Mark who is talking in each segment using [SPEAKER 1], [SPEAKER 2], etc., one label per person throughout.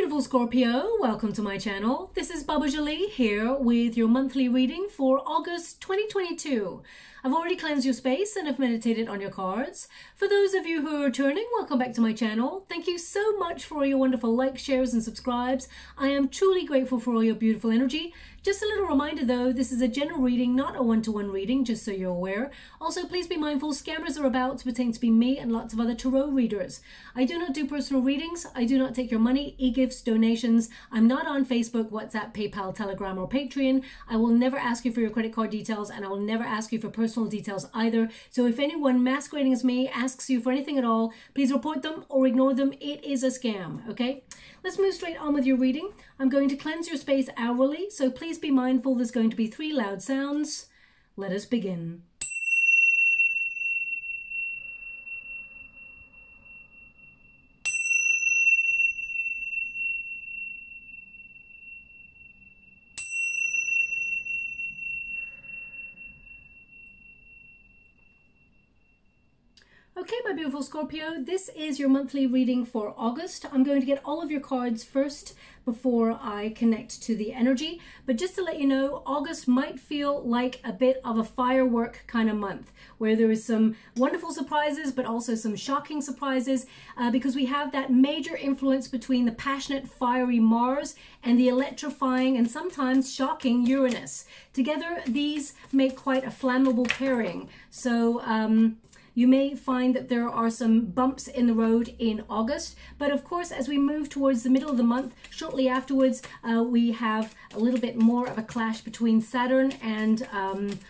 [SPEAKER 1] beautiful Scorpio, welcome to my channel. This is Baba Jolie here with your monthly reading for August 2022. I've already cleansed your space and have meditated on your cards. For those of you who are returning, welcome back to my channel. Thank you so much for all your wonderful likes, shares and subscribes. I am truly grateful for all your beautiful energy. Just a little reminder though, this is a general reading, not a one-to-one reading, just so you're aware. Also, please be mindful, scammers are about to pretend to be me and lots of other tarot readers. I do not do personal readings. I do not take your money, e-gifts, donations. I'm not on Facebook, WhatsApp, PayPal, Telegram or Patreon. I will never ask you for your credit card details and I will never ask you for personal details either. So if anyone masquerading as me asks you for anything at all, please report them or ignore them. It is a scam, okay? Let's move straight on with your reading. I'm going to cleanse your space hourly, so please be mindful there's going to be 3 loud sounds. Let us begin. Okay, my beautiful Scorpio, this is your monthly reading for August. I'm going to get all of your cards first before I connect to the energy. But just to let you know, August might feel like a bit of a firework kind of month, where there is some wonderful surprises, but also some shocking surprises, because we have that major influence between the passionate, fiery Mars and the electrifying and sometimes shocking Uranus. Together, these make quite a flammable pairing. So, you may find that there are some bumps in the road in August, but of course, as we move towards the middle of the month, shortly afterwards, we have a little bit more of a clash between Saturn and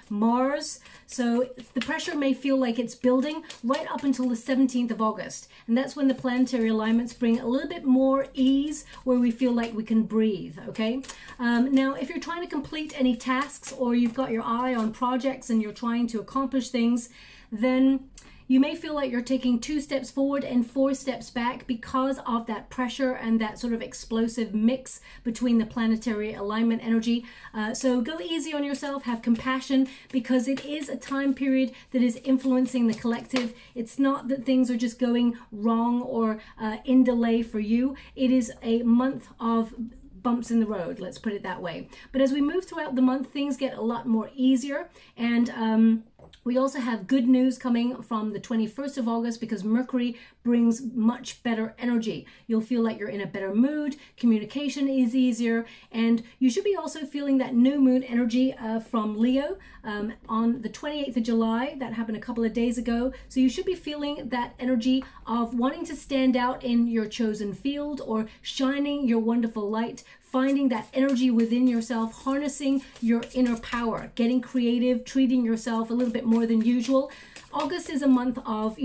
[SPEAKER 1] Mars. So the pressure may feel like it's building right up until the 17th of August. And that's when the planetary alignments bring a little bit more ease, where we feel like we can breathe, okay? Now, if you're trying to complete any tasks or you've got your eye on projects and you're trying to accomplish things, then you may feel like you're taking 2 steps forward and 4 steps back because of that pressure and that sort of explosive mix between the planetary alignment energy. So go easy on yourself, have compassion, because it is a time period that is influencing the collective. It's not that things are just going wrong or in delay for you. It is a month of bumps in the road, let's put it that way. But as we move throughout the month, things get a lot more easier, and we also have good news coming from the 21st of August because Mercury brings much better energy. You'll feel like you're in a better mood, communication is easier, and you should be also feeling that new moon energy from Leo on the 28th of July. That happened a couple of days ago. So you should be feeling that energy of wanting to stand out in your chosen field or shining your wonderful light, finding that energy within yourself, harnessing your inner power, getting creative, treating yourself a little bit more than usual. August is a month of,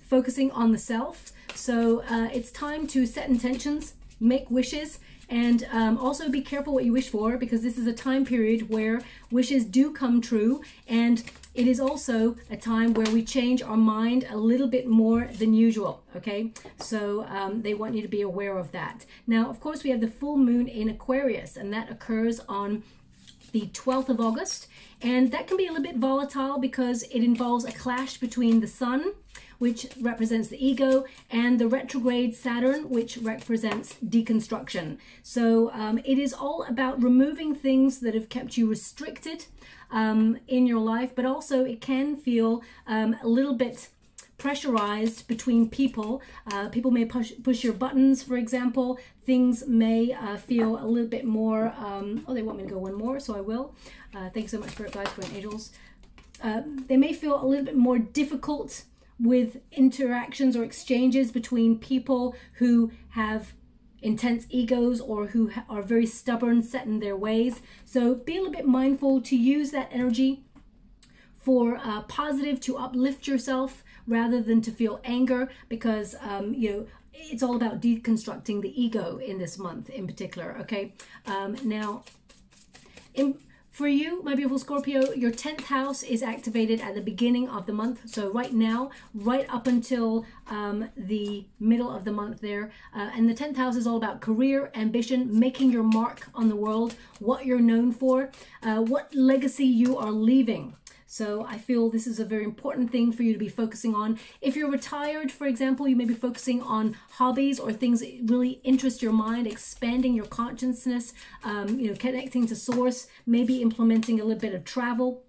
[SPEAKER 1] focusing on the self. So it's time to set intentions, make wishes, and also be careful what you wish for, because this is a time period where wishes do come true, and it is also a time where we change our mind a little bit more than usual, okay? So they want you to be aware of that. Now, of course, we have the full moon in Aquarius, and that occurs on the 12th of August. And that can be a little bit volatile because it involves a clash between the sun, which represents the ego, and the retrograde Saturn, which represents deconstruction. So it is all about removing things that have kept you restricted in your life, but also it can feel a little bit pressurized between people. People may push your buttons, for example. Things may feel a little bit more, oh, they want me to go one more, so I will. Thanks so much, Spirit Guides, Spirit Angels. They may feel a little bit more difficult with interactions or exchanges between people who have intense egos or who are very stubborn, set in their ways. So be a little bit mindful to use that energy for positive, to uplift yourself rather than to feel anger, because it's all about deconstructing the ego in this month in particular, okay? Now, for you, my beautiful Scorpio, your 10th house is activated at the beginning of the month. So right now, right up until the middle of the month there. And the 10th house is all about career, ambition, making your mark on the world, what you're known for, what legacy you are leaving. So I feel this is a very important thing for you to be focusing on. If you're retired, for example, you may be focusing on hobbies or things that really interest your mind, expanding your consciousness, you know, connecting to source, maybe implementing a little bit of travel.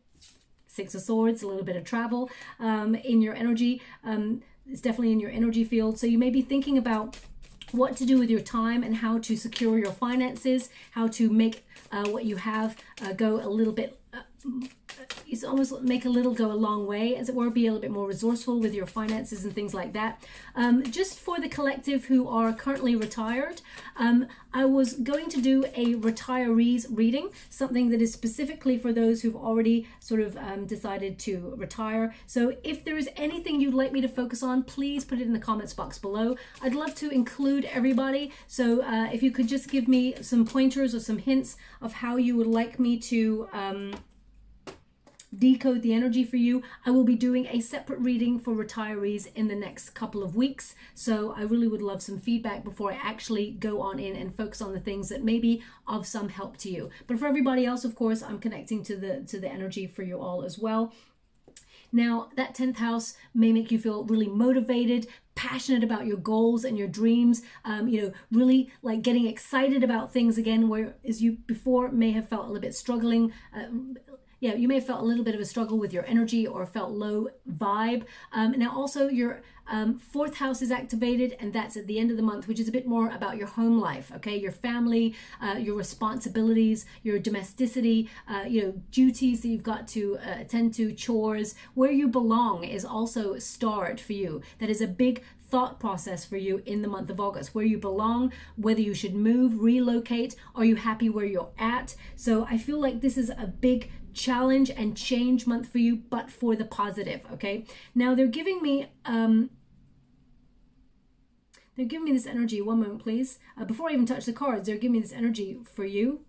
[SPEAKER 1] Six of Swords, a little bit of travel in your energy. It's definitely in your energy field. So you may be thinking about what to do with your time and how to secure your finances, how to make what you have go a little bit, it's almost make a little go a long way, as it were, be a little bit more resourceful with your finances and things like that. Just for the collective who are currently retired, I was going to do a retirees reading, something that is specifically for those who've already sort of decided to retire. So if there is anything you'd like me to focus on, please put it in the comments box below. I'd love to include everybody. So if you could just give me some pointers or some hints of how you would like me to decode the energy for you. I will be doing a separate reading for retirees in the next couple of weeks, so I really would love some feedback before I actually go on in and focus on the things that may be of some help to you. But for everybody else, of course, I'm connecting to the energy for you all as well. Now, that 10th house may make you feel really motivated, passionate about your goals and your dreams, you know, really like getting excited about things again, whereas you before may have felt a little bit struggling. Yeah, you may have felt a little bit of a struggle with your energy or felt low vibe. Now also your 4th house is activated, and that's at the end of the month, which is a bit more about your home life, okay? Your family, your responsibilities, your domesticity, you know, duties that you've got to attend to, chores. Where you belong is also starred for you. That is a big thought process for you in the month of August. Where you belong, whether you should move, relocate, are you happy where you're at? So I feel like this is a big challenge and change month for you, but for the positive, okay? Now they're giving me this energy. One moment, please. Before I even touch the cards, they're giving me this energy for you.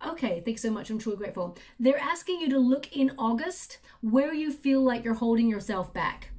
[SPEAKER 1] Okay, thanks so much. I'm truly grateful. They're asking you to look in August where you feel like you're holding yourself back.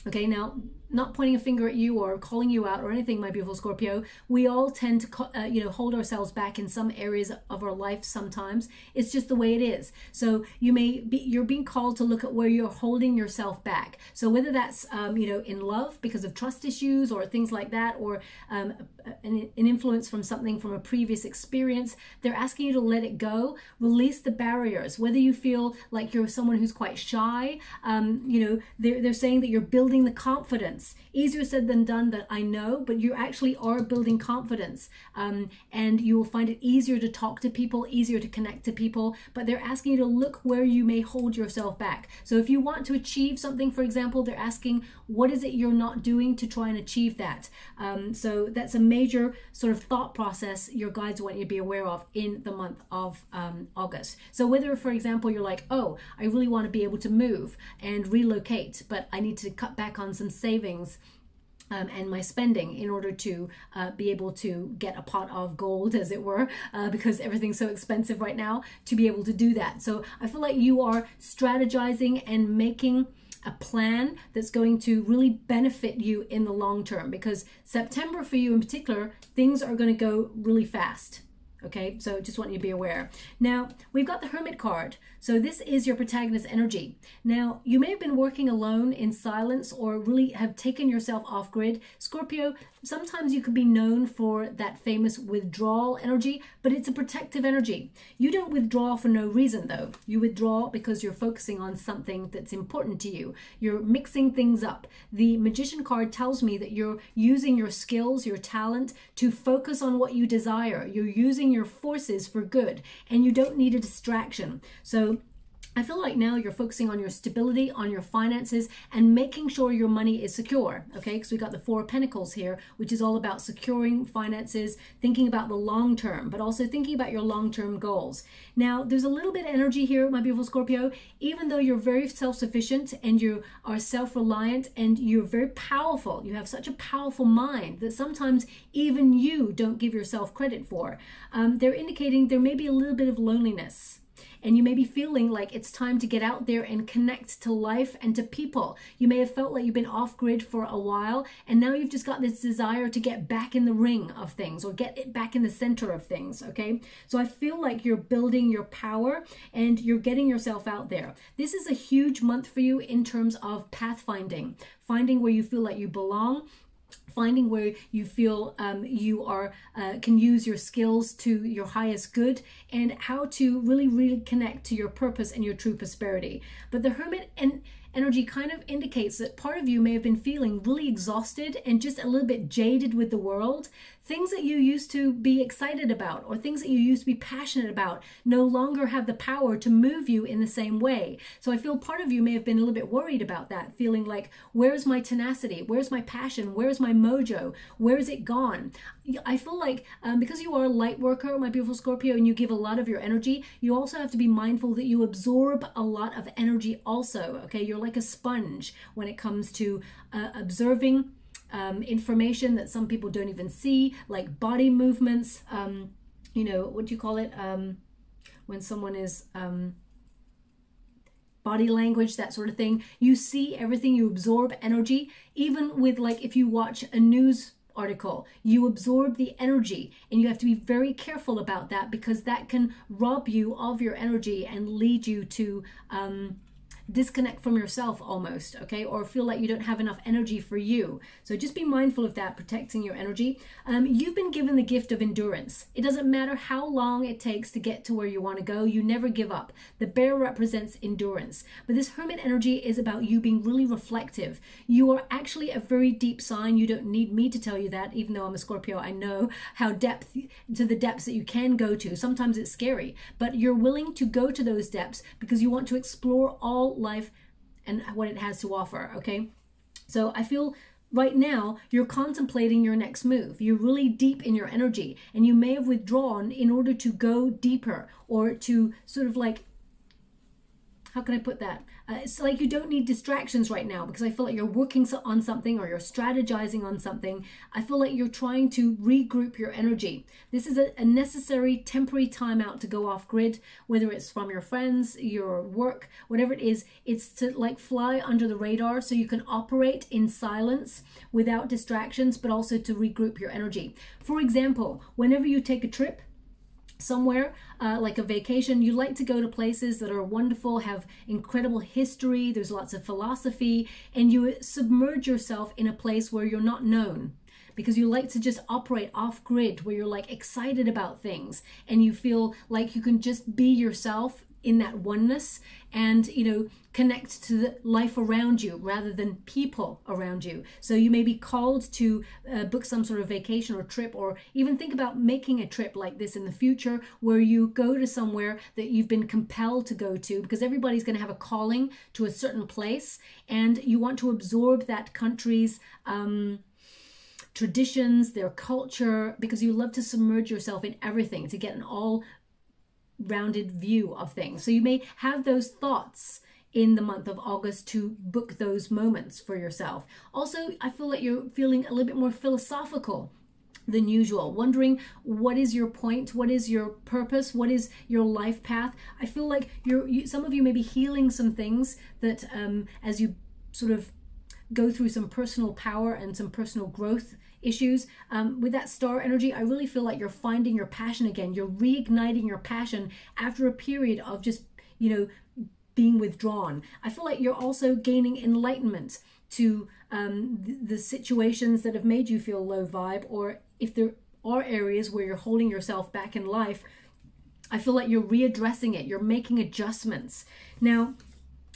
[SPEAKER 1] Okay, now, not pointing a finger at you or calling you out or anything, my beautiful Scorpio. We all tend to, you know, hold ourselves back in some areas of our life sometimes. It's just the way it is. So you're being called to look at where you're holding yourself back. So whether that's, you know, in love because of trust issues or things like that, or an influence from something from a previous experience, they're asking you to let it go, release the barriers. Whether you feel like you're someone who's quite shy, you know, they're saying that you're building the confidence. Easier said than done, that I know, but you actually are building confidence, and you will find it easier to talk to people, easier to connect to people. But they're asking you to look where you may hold yourself back. So if you want to achieve something, for example, they're asking, what is it you're not doing to try and achieve that? So that's a major sort of thought process your guides want you to be aware of in the month of August. So whether, for example, you're like, oh, I really want to be able to move and relocate, but I need to cut back on some savings and my spending in order to be able to get a pot of gold, as it were, because everything's so expensive right now, to be able to do that. So I feel like you are strategizing and making a plan that's going to really benefit you in the long term, because September for you in particular, things are going to go really fast. Okay, so just want you to be aware. Now, we've got the Hermit card. So this is your protagonist energy. Now, you may have been working alone in silence or really have taken yourself off grid. Scorpio, sometimes you could be known for that famous withdrawal energy, but it's a protective energy. You don't withdraw for no reason, though. You withdraw because you're focusing on something that's important to you. You're mixing things up. The Magician card tells me that you're using your skills, your talent, to focus on what you desire. You're using your forces for good, and you don't need a distraction. So I feel like now you're focusing on your stability, on your finances, and making sure your money is secure, okay? Because we got the 4 of Pentacles here, which is all about securing finances, thinking about the long term, but also thinking about your long-term goals. Now, there's a little bit of energy here, my beautiful Scorpio. Even though you're very self-sufficient and you are self-reliant and you're very powerful, you have such a powerful mind that sometimes even you don't give yourself credit for. They're indicating there may be a little bit of loneliness. and you may be feeling like it's time to get out there and connect to life and to people. You may have felt like you've been off grid for a while, and now you've just got this desire to get back in the ring of things, or get it back in the center of things, okay? So I feel like you're building your power and you're getting yourself out there. This is a huge month for you in terms of pathfinding, finding where you feel like you belong, finding where you feel you are can use your skills to your highest good, and how to really connect to your purpose and your true prosperity. But the Hermit energy kind of indicates that part of you may have been feeling really exhausted and just a little bit jaded with the world. Things that you used to be excited about, or things that you used to be passionate about, no longer have the power to move you in the same way. So I feel part of you may have been a little bit worried about that, feeling like, where's my tenacity? Where's my passion? Where's my mojo? Where is it gone? I feel like because you are a light worker, my beautiful Scorpio, and you give a lot of your energy, you also have to be mindful that you absorb a lot of energy also, okay? You're like a sponge when it comes to observing information that some people don't even see, like body movements, you know, what do you call it? When someone is body language, that sort of thing. You see everything, you absorb energy. Even with, like, if you watch a news article, you absorb the energy, and you have to be very careful about that, because that can rob you of your energy and lead you to disconnect from yourself almost, okay, or feel like you don't have enough energy for you. So just be mindful of that, protecting your energy. You've been given the gift of endurance. It doesn't matter how long it takes to get to where you want to go, you never give up. The bear represents endurance, but this Hermit energy is about you being really reflective. You are actually a very deep sign. You don't need me to tell you that, even though I'm a Scorpio. I know how to the depths that you can go to. Sometimes it's scary, but you're willing to go to those depths because you want to explore all life and what it has to offer, okay? So I feel right now you're contemplating your next move. You're really deep in your energy, and you may have withdrawn in order to go deeper, or to sort of like, how can I put that? It's like you don't need distractions right now, because I feel like you're working on something, or you're strategizing on something. I feel like you're trying to regroup your energy. This is a necessary temporary time out to go off grid, whether it's from your friends, your work, whatever it is. It's to like fly under the radar so you can operate in silence without distractions, but also to regroup your energy. For example, whenever you take a trip somewhere, like a vacation, you like to go to places that are wonderful, have incredible history, there's lots of philosophy, and you submerge yourself in a place where you're not known, because you like to just operate off grid, where you're like excited about things and you feel like you can just be yourself in that oneness, and you know, connect to the life around you rather than people around you. So you may be called to book some sort of vacation or trip, or even think about making a trip like this in the future, where you go to somewhere that you've been compelled to go to, because everybody's going to have a calling to a certain place, and you want to absorb that country's traditions, their culture, because you love to submerge yourself in everything to get an all-rounded view of things. So you may have those thoughts in the month of August to book those moments for yourself. Also, I feel like you're feeling a little bit more philosophical than usual, wondering what is your point, what is your purpose, what is your life path. I feel like some of you may be healing some things that as you sort of go through some personal power and some personal growth issues. With that star energy, I really feel like you're finding your passion again. You're reigniting your passion after a period of just, you know, being withdrawn. I feel like you're also gaining enlightenment to the situations that have made you feel low vibe, or if there are areas where you're holding yourself back in life, I feel like you're readdressing it. You're making adjustments. Now,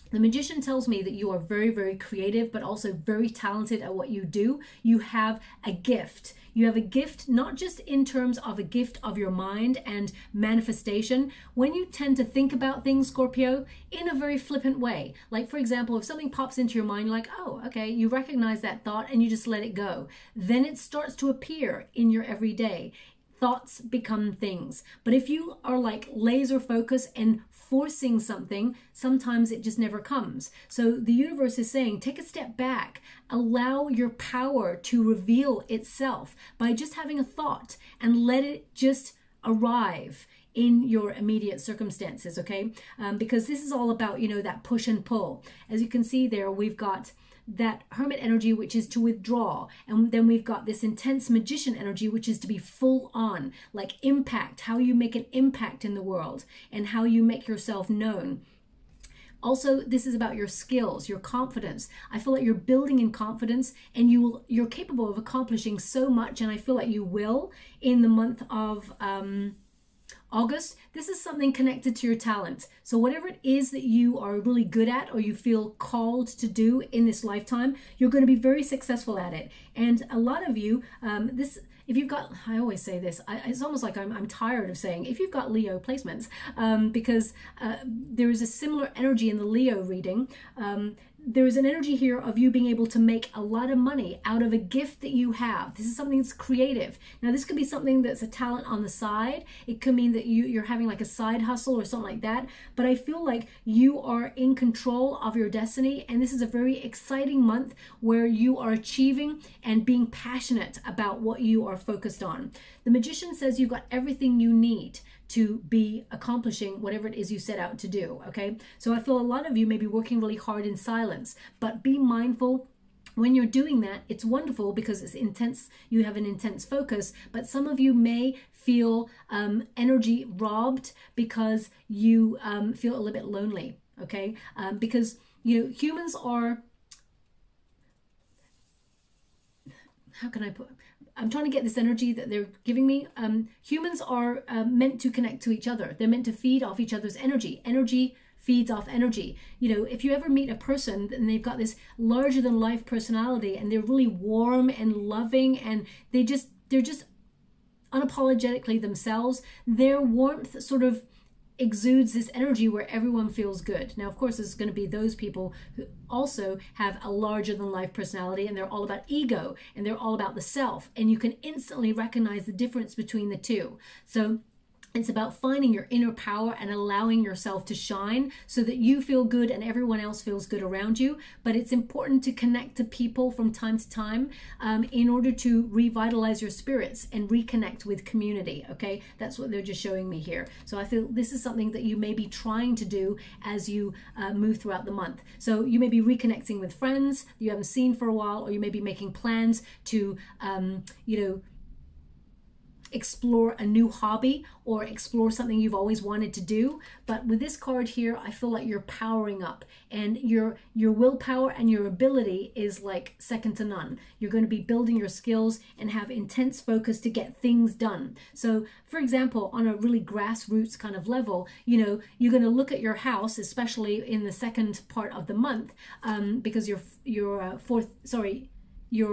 [SPEAKER 1] the Magician tells me that you are very, very creative, but also very talented at what you do. You have a gift. You have a gift, not just in terms of a gift of your mind and manifestation. When you tend to think about things, Scorpio, in a very flippant way. Like, for example, if something pops into your mind, like, oh, okay, you recognize that thought and you just let it go. Then it starts to appear in your everyday. Thoughts become things. But if you are like laser focused and forcing something, sometimes it just never comes. So the universe is saying, take a step back, allow your power to reveal itself by just having a thought, and let it just arrive in your immediate circumstances, okay? Because this is all about, you know, that push and pull. As you can see there, we've got that Hermit energy, which is to withdraw, and then we've got this intense Magician energy, which is to be full on, like impact, how you make an impact in the world and how you make yourself known. Also, this is about your skills, your confidence. I feel like you're building in confidence, and you're capable of accomplishing so much, and I feel like you will in the month of August. This is something connected to your talent. So whatever it is that you are really good at or you feel called to do in this lifetime, you're going to be very successful at it. And a lot of you, if you've got, I always say this, it's almost like I'm tired of saying, if you've got Leo placements, because there is a similar energy in the Leo reading. There is an energy here of you being able to make a lot of money out of a gift that you have. This is something that's creative. Now, this could be something that's a talent on the side. It could mean that you're having like a side hustle or something like that. But I feel like you are in control of your destiny. And this is a very exciting month where you are achieving and being passionate about what you are focused on. The Magician says you've got everything you need to be accomplishing whatever it is you set out to do, okay? So I feel a lot of you may be working really hard in silence, but be mindful when you're doing that. It's wonderful because it's intense, you have an intense focus, but some of you may feel energy robbed because you feel a little bit lonely, okay? Because, you know, humans are, how can I put, I'm trying to get this energy that they're giving me. Humans are meant to connect to each other. They're meant to feed off each other's energy. Energy feeds off energy. You know, if you ever meet a person and they've got this larger than life personality and they're really warm and loving and they're just unapologetically themselves, their warmth sort of exudes this energy where everyone feels good. Now, of course, there's going to be those people who also have a larger than life personality and they're all about ego and they're all about the self, and you can instantly recognize the difference between the two. So it's about finding your inner power and allowing yourself to shine so that you feel good and everyone else feels good around you. But it's important to connect to people from time to time in order to revitalize your spirits and reconnect with community, okay? That's what they're just showing me here. So I feel this is something that you may be trying to do as you move throughout the month. So you may be reconnecting with friends that you haven't seen for a while, or you may be making plans to, you know, explore a new hobby or explore something you've always wanted to do. But with this card here, I feel like you're powering up, and your willpower and your ability is like second to none. You're going to be building your skills and have intense focus to get things done. So for example, on a really grassroots kind of level, you know, you're going to look at your house, especially in the second part of the month, because your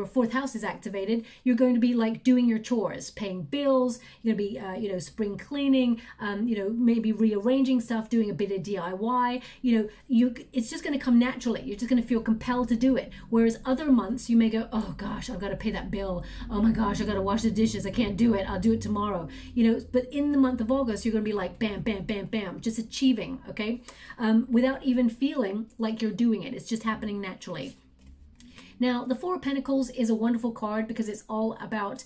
[SPEAKER 1] fourth house is activated. You're going to be like doing your chores, paying bills. You're going to be, you know, spring cleaning, you know, maybe rearranging stuff, doing a bit of DIY. You know, it's just going to come naturally. You're just going to feel compelled to do it. Whereas other months you may go, oh gosh, I've got to pay that bill. Oh my gosh, I've got to wash the dishes. I can't do it. I'll do it tomorrow. You know, but in the month of August, you're going to be like bam, bam, bam, bam, just achieving, okay? Without even feeling like you're doing it. It's just happening naturally. Now, the Four of Pentacles is a wonderful card because it's all about,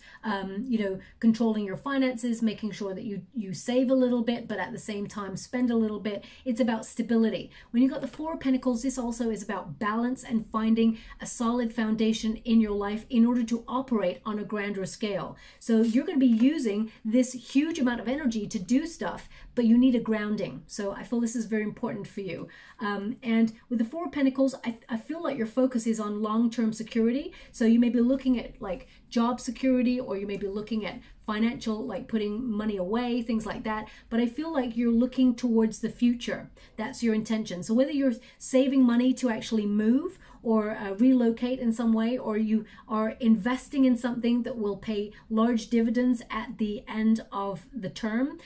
[SPEAKER 1] you know, controlling your finances, making sure that you save a little bit, but at the same time spend a little bit. It's about stability. When you got the Four of Pentacles, this also is about balance and finding a solid foundation in your life in order to operate on a grander scale. So you're going to be using this huge amount of energy to do stuff, but you need a grounding. So I feel this is very important for you. And with the Four of Pentacles, I feel like your focus is on long-term security. So you may be looking at like job security, or you may be looking at financial, like putting money away, things like that. But I feel like you're looking towards the future. That's your intention. So whether you're saving money to actually move or relocate in some way, or you are investing in something that will pay large dividends at the end of the term,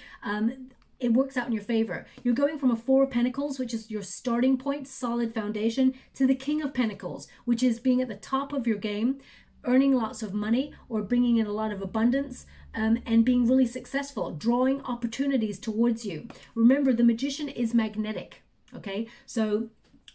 [SPEAKER 1] it works out in your favor. You're going from a Four of Pentacles, which is your starting point, solid foundation, to the King of Pentacles, which is being at the top of your game, earning lots of money or bringing in a lot of abundance, and being really successful, drawing opportunities towards you. Remember, the Magician is magnetic, okay? So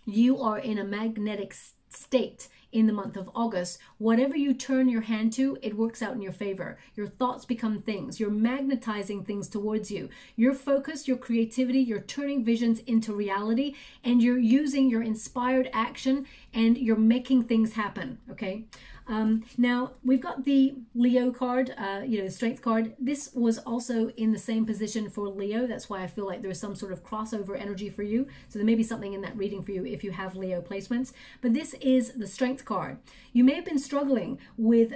[SPEAKER 1] you are in a magnetic state in the month of August. Whatever you turn your hand to, it works out in your favor. Your thoughts become things. You're magnetizing things towards you. Your focus, your creativity, you're turning visions into reality, and you're using your inspired action, and you're making things happen, okay? Now, we've got the Leo card, Strength card. This was also in the same position for Leo. That's why I feel like there's some sort of crossover energy for you. So there may be something in that reading for you if you have Leo placements. But this is the Strength card. You may have been struggling with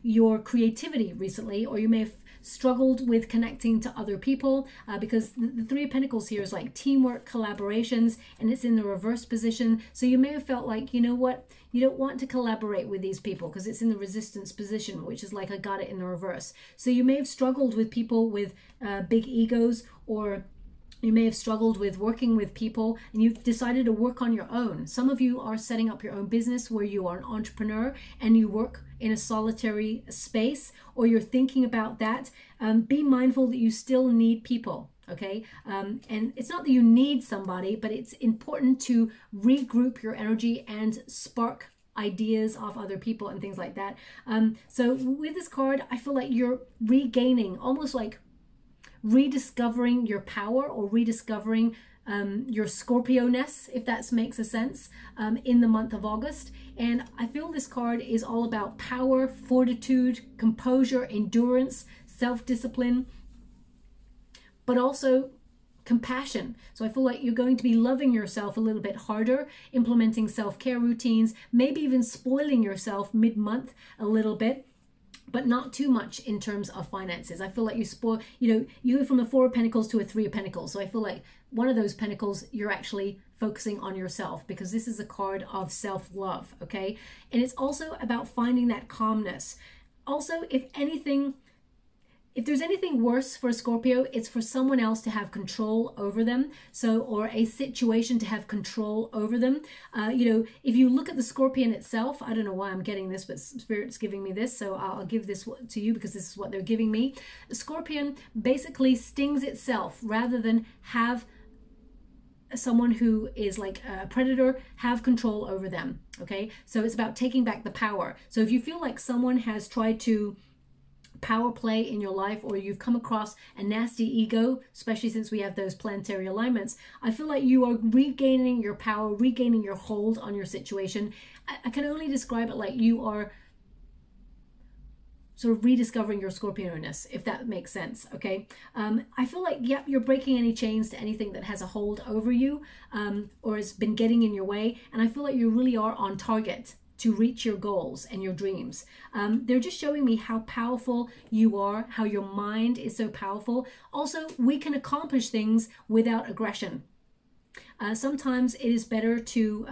[SPEAKER 1] your creativity recently, or you may have struggled with connecting to other people because the Three of Pentacles here is like teamwork, collaborations, and it's in the reverse position. So you may have felt like, you know what, you don't want to collaborate with these people because it's in the resistance position, which is like I got it in the reverse. So you may have struggled with people with big egos, or you may have struggled with working with people, and you've decided to work on your own. Some of you are setting up your own business where you are an entrepreneur and you work in a solitary space, or you're thinking about that. Be mindful that you still need people, okay? And it's not that you need somebody, but it's important to regroup your energy and spark ideas of other people and things like that. So with this card, I feel like you're regaining, almost like rediscovering your power, or rediscovering your Scorpio-ness, if that makes a sense, in the month of August. And I feel this card is all about power, fortitude, composure, endurance, self-discipline, but also compassion. So I feel like you're going to be loving yourself a little bit harder, implementing self-care routines, maybe even spoiling yourself mid-month a little bit, but not too much in terms of finances. I feel like you spoil, you go from a Four of Pentacles to a Three of Pentacles. So I feel like one of those pentacles, you're actually focusing on yourself, because this is a card of self-love, okay? And it's also about finding that calmness. Also, if there's anything worse for a Scorpio, it's for someone else to have control over them. So, or a situation to have control over them. If you look at the Scorpion itself, I don't know why I'm getting this, but Spirit's giving me this, so I'll give this to you because this is what they're giving me. The Scorpion basically stings itself rather than have someone who is like a predator have control over them, okay? So it's about taking back the power. So if you feel like someone has tried to power play in your life, or you've come across a nasty ego, especially since we have those planetary alignments, I feel like you are regaining your power, regaining your hold on your situation. I can only describe it like you are sort of rediscovering your Scorpio-ness, if that makes sense, okay? I feel like, yep, you're breaking any chains to anything that has a hold over you, or has been getting in your way, and I feel like you really are on target to reach your goals and your dreams. They're just showing me how powerful you are, how your mind is so powerful. Also, we can accomplish things without aggression. Sometimes it is better to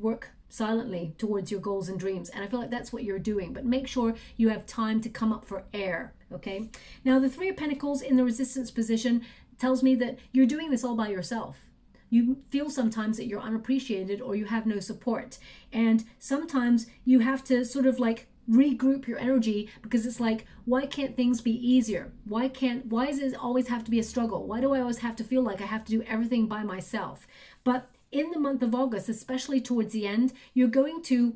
[SPEAKER 1] work silently towards your goals and dreams, and I feel like that's what you're doing, but make sure you have time to come up for air, okay? Now, the Three of Pentacles in the resistance position tells me that you're doing this all by yourself. You feel sometimes that you're unappreciated, or you have no support, and sometimes you have to sort of like regroup your energy, because it's like, why can't things be easier? Why does it always have to be a struggle? Why do I always have to feel like I have to do everything by myself? But in the month of August, especially towards the end, you're going to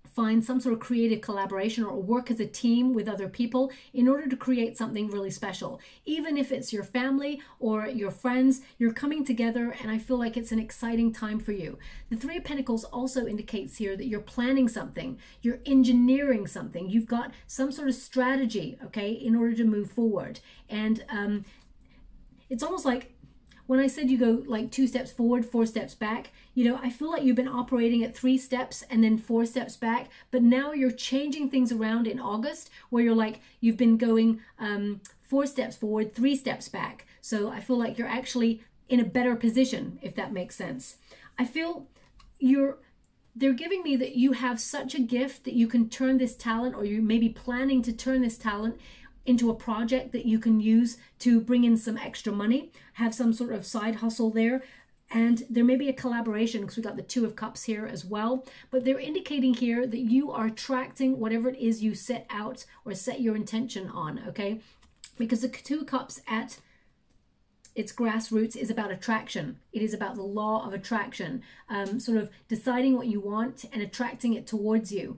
[SPEAKER 1] find some sort of creative collaboration or work as a team with other people in order to create something really special. Even if it's your family or your friends, you're coming together, and I feel like it's an exciting time for you. The Three of Pentacles also indicates here that you're planning something, you're engineering something, you've got some sort of strategy, okay, in order to move forward. And it's almost like, when I said you go like 2 steps forward, 4 steps back, I feel like you've been operating at 3 steps and then 4 steps back, but now you're changing things around in August, where you're like, you've been going 4 steps forward, 3 steps back. So I feel like you're actually in a better position, if that makes sense. I feel they're giving me that you have such a gift that you can turn this talent, or you may be planning to turn this talent into a project that you can use to bring in some extra money, have some sort of side hustle there. And there may be a collaboration, because we got the Two of Cups here as well. But they're indicating here that you are attracting whatever it is you set out or set your intention on, okay? Because the Two of Cups its grassroots is about attraction. It is about the law of attraction, sort of deciding what you want and attracting it towards you.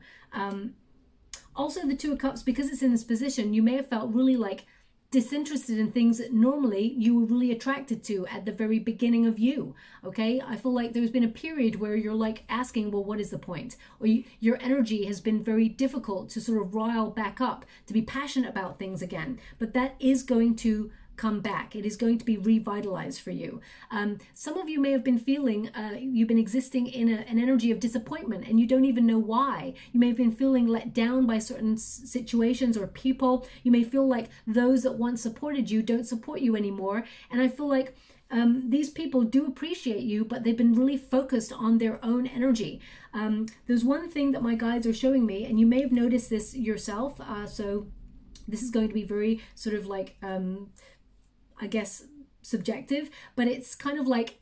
[SPEAKER 1] Also, the Two of Cups, because it's in this position, you may have felt really like disinterested in things that normally you were really attracted to at the very beginning of you. Okay, I feel like there's been a period where you're like asking, well, what is the point? Or your energy has been very difficult to sort of rile back up, to be passionate about things again. But that is going to come back. It is going to be revitalized for you. Some of you may have been feeling, you've been existing in an energy of disappointment and you don't even know why. You may have been feeling let down by certain situations or people. You may feel like those that once supported you don't support you anymore. And I feel like these people do appreciate you, but they've been really focused on their own energy. There's one thing that my guides are showing me, and you may have noticed this yourself. So this is going to be very sort of like, I guess, subjective, but it's kind of like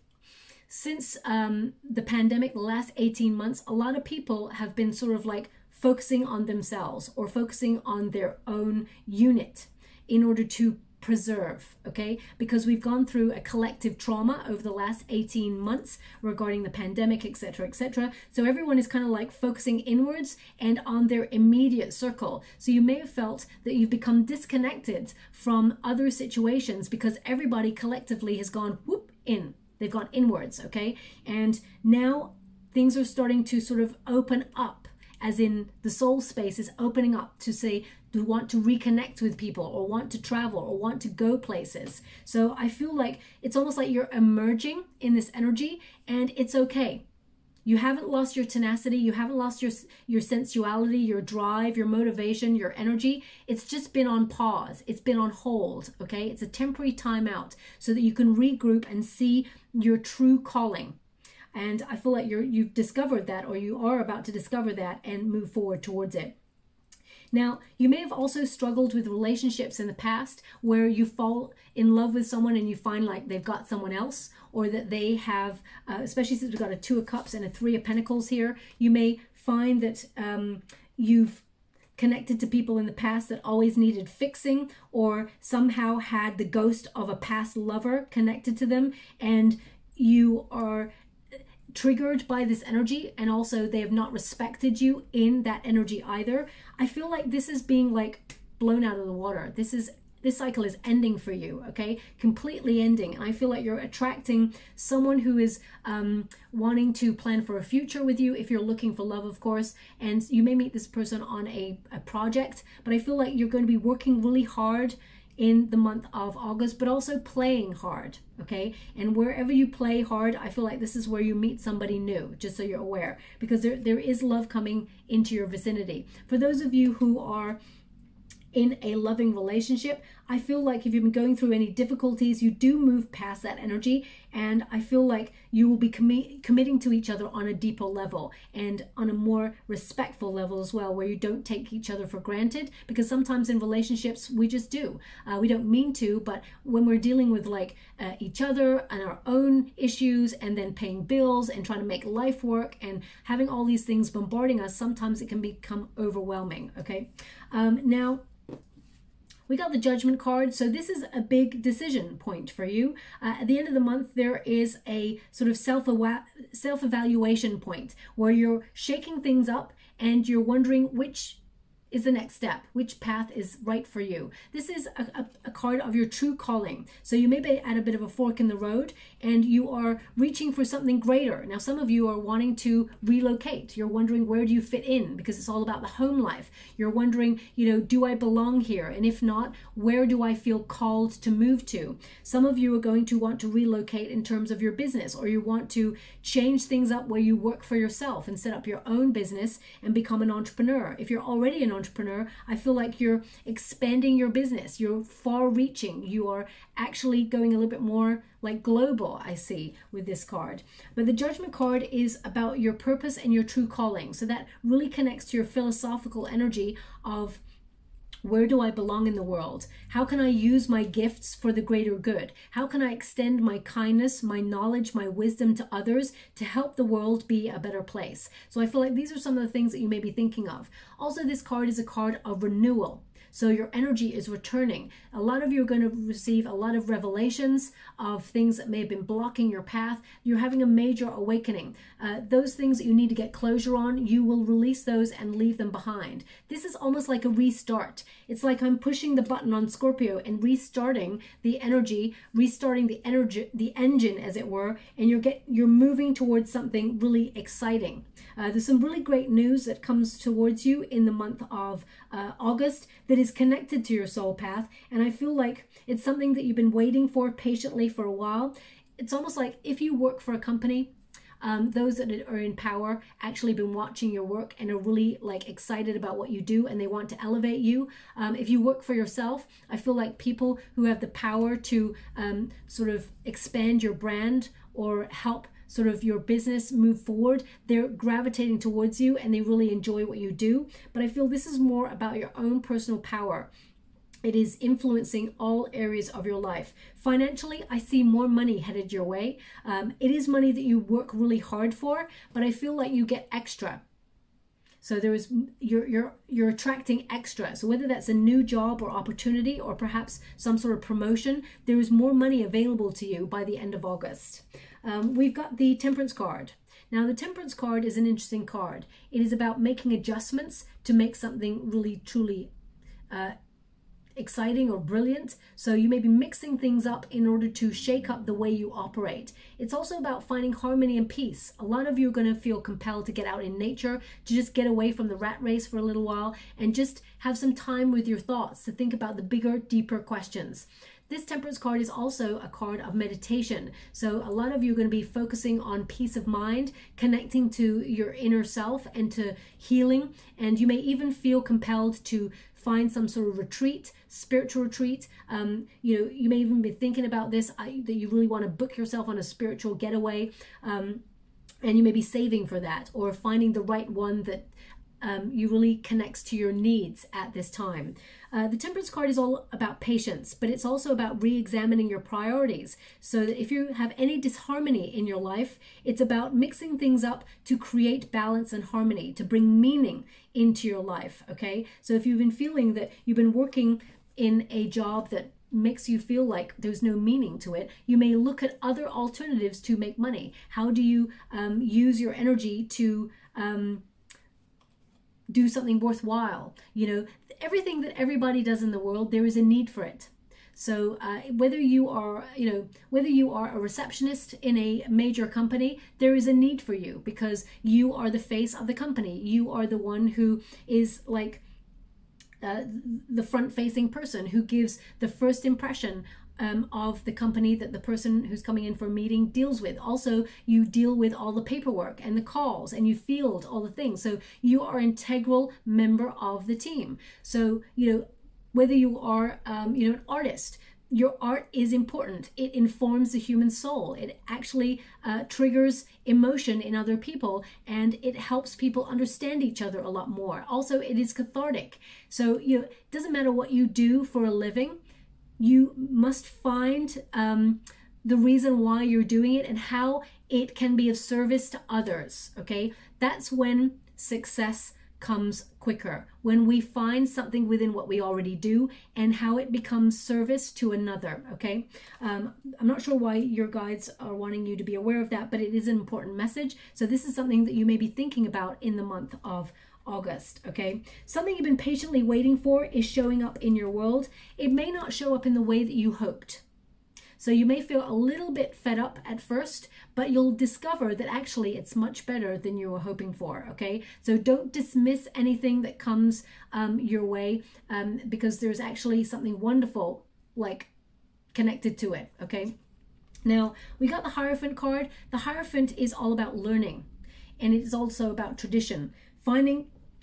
[SPEAKER 1] since the pandemic, the last 18 months, a lot of people have been sort of like focusing on themselves or focusing on their own unit in order to preserve, okay? Because we've gone through a collective trauma over the last 18 months regarding the pandemic, etc., etc. So everyone is kind of like focusing inwards and on their immediate circle. So you may have felt that you've become disconnected from other situations because everybody collectively has gone whoop in. They've gone inwards, okay? And now things are starting to sort of open up, as in the soul space is opening up to say, do want to reconnect with people or want to travel or want to go places. So I feel like it's almost like you're emerging in this energy, and it's okay. You haven't lost your tenacity. You haven't lost your sensuality, your drive, your motivation, your energy. It's just been on pause. It's been on hold, okay? It's a temporary timeout so that you can regroup and see your true calling. And I feel like you've discovered that, or you are about to discover that and move forward towards it. Now, you may have also struggled with relationships in the past where you fall in love with someone and you find like they've got someone else, or that they have, especially since we've got a Two of Cups and a Three of Pentacles here, you may find that you've connected to people in the past that always needed fixing, or somehow had the ghost of a past lover connected to them, and you are triggered by this energy, and also they have not respected you in that energy either. I feel like this is being like blown out of the water. This cycle is ending for you, okay? Completely ending. And I feel like you're attracting someone who is wanting to plan for a future with you, if you're looking for love, of course. And you may meet this person on a project, but I feel like you're going to be working really hard in the month of August, but also playing hard, okay? And wherever you play hard, I feel like this is where you meet somebody new, just so you're aware, because there is love coming into your vicinity. For those of you who are in a loving relationship, I feel like if you've been going through any difficulties, you do move past that energy, and I feel like you will be committing to each other on a deeper level and on a more respectful level as well, where you don't take each other for granted, because sometimes in relationships we just do. We don't mean to, but when we're dealing with like each other and our own issues, and then paying bills and trying to make life work and having all these things bombarding us, sometimes it can become overwhelming, okay? Now, we got the Judgment card, so this is a big decision point for you. At the end of the month, there is a sort of self-evaluation point where you're shaking things up and you're wondering which is the next step, which path is right for you. This is a card of your true calling. So you may be at a bit of a fork in the road and you are reaching for something greater. Now, some of you are wanting to relocate. You're wondering, where do you fit in? Because it's all about the home life. You're wondering, you know, do I belong here? And if not, where do I feel called to move to? Some of you are going to want to relocate in terms of your business, or you want to change things up where you work for yourself and set up your own business and become an entrepreneur. If you're already an entrepreneur, I feel like you're expanding your business. You're far reaching. You are actually going a little bit more like global, I see, with this card. But the Judgment card is about your purpose and your true calling. So that really connects to your philosophical energy of, where do I belong in the world? How can I use my gifts for the greater good? How can I extend my kindness, my knowledge, my wisdom to others to help the world be a better place? So I feel like these are some of the things that you may be thinking of. Also, this card is a card of renewal. So your energy is returning. A lot of you are going to receive a lot of revelations of things that may have been blocking your path. You're having a major awakening. Those things that you need to get closure on, you will release those and leave them behind. This is almost like a restart. It's like I'm pushing the button on Scorpio and restarting the energy, restarting the energy, the engine as it were, and you're moving towards something really exciting. There's some really great news that comes towards you in the month of August that is connected to your soul path, and I feel like it's something that you've been waiting for patiently for a while. It's almost like if you work for a company, those that are in power actually been watching your work and are really like excited about what you do, and they want to elevate you. If you work for yourself, I feel like people who have the power to sort of expand your brand or help sort of your business move forward, they're gravitating towards you and they really enjoy what you do. But I feel this is more about your own personal power. It is influencing all areas of your life. Financially, I see more money headed your way. It is money that you work really hard for, but I feel like you get extra. So there is you're attracting extra. So whether that's a new job or opportunity or perhaps some sort of promotion, there is more money available to you by the end of August. We've got the Temperance card. Now the Temperance card is an interesting card. It is about making adjustments to make something really truly exciting or brilliant. So you may be mixing things up in order to shake up the way you operate. It's also about finding harmony and peace. A lot of you are going to feel compelled to get out in nature, to just get away from the rat race for a little while and just have some time with your thoughts to think about the bigger, deeper questions. This Temperance card is also a card of meditation. So a lot of you are going to be focusing on peace of mind, connecting to your inner self and to healing. And you may even feel compelled to find some sort of retreat, spiritual retreat. You may even be thinking about this, that you really want to book yourself on a spiritual getaway. And you may be saving for that or finding the right one that you really connects to your needs at this time. The Temperance card is all about patience, but it's also about re-examining your priorities. So that if you have any disharmony in your life, it's about mixing things up to create balance and harmony, to bring meaning into your life, okay? So if you've been feeling that you've been working in a job that makes you feel like there's no meaning to it, you may look at other alternatives to make money. How do you use your energy to do something worthwhile? You know, everything that everybody does in the world, there is a need for it. So whether you are a receptionist in a major company, there is a need for you because you are the face of the company. You are the one who is like the front-facing person who gives the first impression of the company that the person who's coming in for a meeting deals with. Also, you deal with all the paperwork and the calls and you field all the things. So you are an integral member of the team. So, you know, whether you are, an artist, your art is important. It informs the human soul. It actually triggers emotion in other people and it helps people understand each other a lot more. Also, it is cathartic. So, you know, it doesn't matter what you do for a living. You must find the reason why you're doing it and how it can be of service to others, okay? That's when success comes quicker, when we find something within what we already do and how it becomes service to another, okay? I'm not sure why your guides are wanting you to be aware of that, but it is an important message. So this is something that you may be thinking about in the month of August, okay? Something you've been patiently waiting for is showing up in your world. It may not show up in the way that you hoped. So you may feel a little bit fed up at first, but you'll discover that actually it's much better than you were hoping for, okay? So don't dismiss anything that comes your way because there's actually something wonderful like connected to it, okay? Now, we got the Hierophant card. The Hierophant is all about learning and it is also about tradition.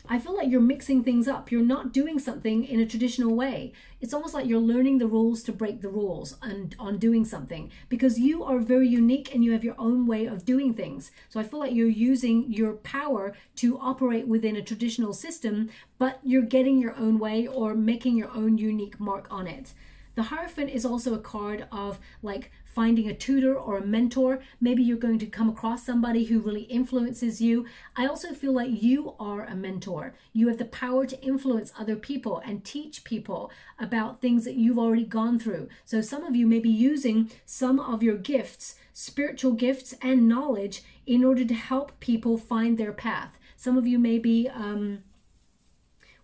[SPEAKER 1] I feel like you're mixing things up. You're not doing something in a traditional way. It's almost like you're learning the rules to break the rules and on doing something because you are very unique and you have your own way of doing things. So I feel like you're using your power to operate within a traditional system, but you're getting your own way or making your own unique mark on it. The Hierophant is also a card of like finding a tutor or a mentor. Maybe you're going to come across somebody who really influences you. I also feel like you are a mentor. You have the power to influence other people and teach people about things that you've already gone through. So some of you may be using some of your gifts, spiritual gifts and knowledge, in order to help people find their path. Some of you may be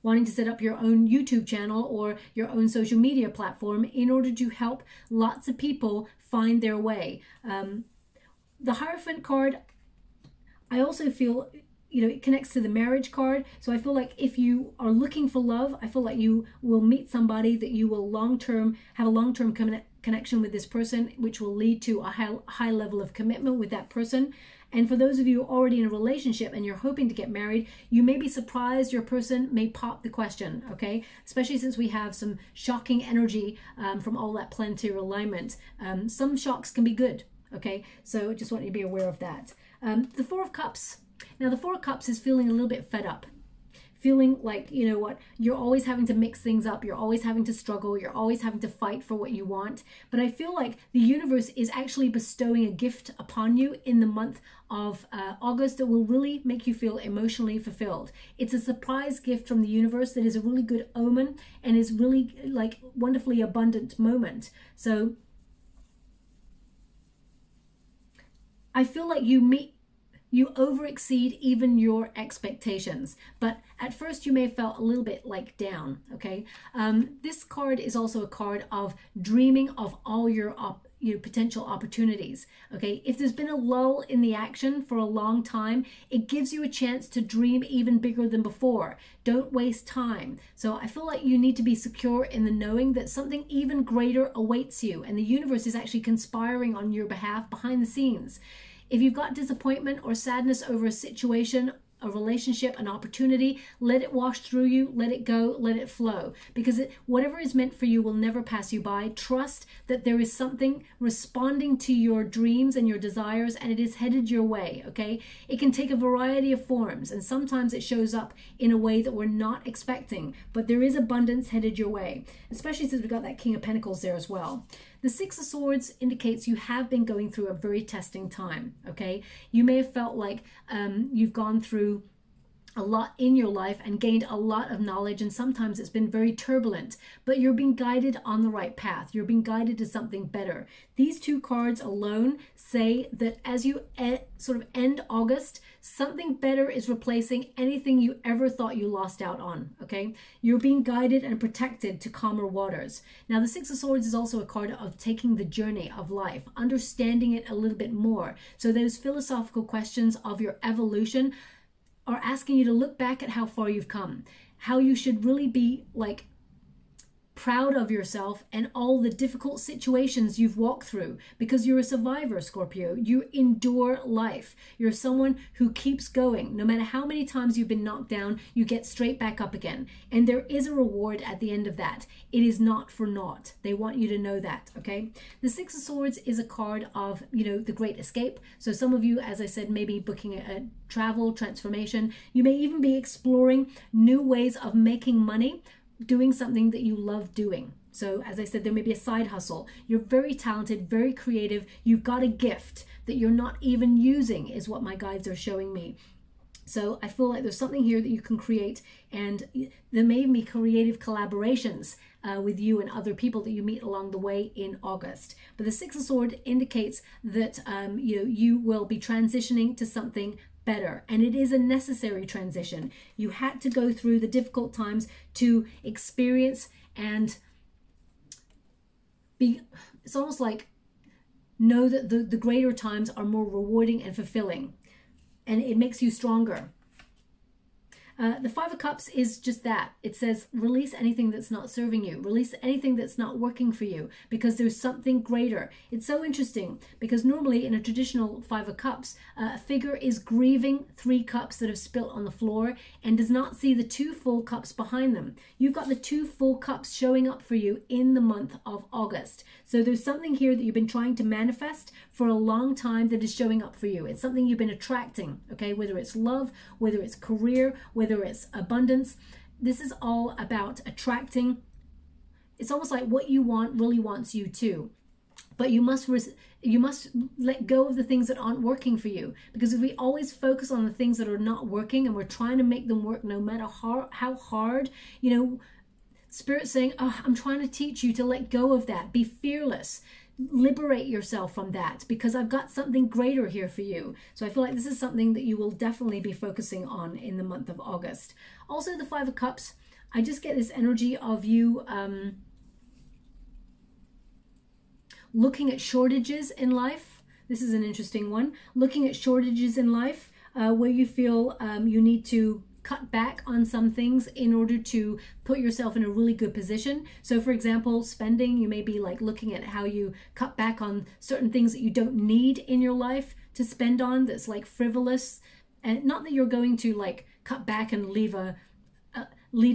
[SPEAKER 1] wanting to set up your own YouTube channel or your own social media platform in order to help lots of people find their way. The Hierophant card, I also feel, you know, it connects to the marriage card. So I feel like if you are looking for love, I feel like you will meet somebody that you will have a long-term connection with this person, which will lead to a high level of commitment with that person. And for those of you already in a relationship and you're hoping to get married, you may be surprised your person may pop the question, okay? Especially since we have some shocking energy from all that planetary alignment. Some shocks can be good, okay? So just want you to be aware of that. The Four of Cups. Now the Four of Cups is feeling a little bit fed up. Feeling like, you know what, you're always having to mix things up, you're always having to struggle, you're always having to fight for what you want. But I feel like the universe is actually bestowing a gift upon you in the month of August that will really make you feel emotionally fulfilled. It's a surprise gift from the universe that is a really good omen and is really like wonderfully abundant moment. So I feel like you over exceed even your expectations, but at first you may have felt a little bit like down, okay? This card is also a card of dreaming of all your potential opportunities, okay? If there's been a lull in the action for a long time, it gives you a chance to dream even bigger than before. Don't waste time. So I feel like you need to be secure in the knowing that something even greater awaits you, and the universe is actually conspiring on your behalf behind the scenes. If you've got disappointment or sadness over a situation, a relationship, an opportunity, let it wash through you, let it go, let it flow. Because whatever is meant for you will never pass you by. Trust that there is something responding to your dreams and your desires, and it is headed your way, okay? It can take a variety of forms, and sometimes it shows up in a way that we're not expecting, but there is abundance headed your way, especially since we've got that King of Pentacles there as well. The Six of Swords indicates you have been going through a very testing time, okay? You may have felt like you've gone through a lot in your life and gained a lot of knowledge, and sometimes it's been very turbulent, but you're being guided on the right path. You're being guided to something better. These two cards alone say that as you sort of end August, something better is replacing anything you ever thought you lost out on, okay? You're being guided and protected to calmer waters. Now, the Six of Swords is also a card of taking the journey of life, understanding it a little bit more. So those philosophical questions of your evolution are asking you to look back at how far you've come, how you should really be like proud of yourself and all the difficult situations you've walked through, because you're a survivor, Scorpio. You endure life. You're someone who keeps going. No matter how many times you've been knocked down, you get straight back up again. And there is a reward at the end of that. It is not for naught. They want you to know that, okay? The Six of Swords is a card of, you know, the great escape. So some of you, as I said, may be booking a travel, transformation. You may even be exploring new ways of making money, doing something that you love doing. So as I said, there may be a side hustle. You're very talented, very creative. You've got a gift that you're not even using, is what my guides are showing me. So I feel like there's something here that you can create, and there may be creative collaborations with you and other people that you meet along the way in August. But the Six of Swords indicates that you will be transitioning to something better, and it is a necessary transition. You had to go through the difficult times to experience and be, it's almost like, know that the greater times are more rewarding and fulfilling, and it makes you stronger. The Five of Cups is just that. It says release anything that's not serving you. Release anything that's not working for you, because there's something greater. It's so interesting because normally in a traditional Five of Cups, a figure is grieving 3 cups that have spilt on the floor and does not see the 2 full cups behind them. You've got the 2 full cups showing up for you in the month of August. So there's something here that you've been trying to manifest for a long time that is showing up for you. It's something you've been attracting, okay? Whether it's love, whether it's career, whether it's abundance. This is all about attracting. It's almost like what you want really wants you too. but you must let go of the things that aren't working for you, because if we always focus on the things that are not working and we're trying to make them work no matter how hard, you know, Spirit's saying, oh, I'm trying to teach you to let go of that. Be fearless. Liberate yourself from that, because I've got something greater here for you. So I feel like this is something that you will definitely be focusing on in the month of August. Also, the Five of Cups, I just get this energy of you looking at shortages in life. This is an interesting one. Looking at shortages in life where you feel you need to cut back on some things in order to put yourself in a really good position. So for example, spending, you may be like looking at how you cut back on certain things that you don't need in your life to spend on, that's like frivolous. And not that you're going to like cut back and lead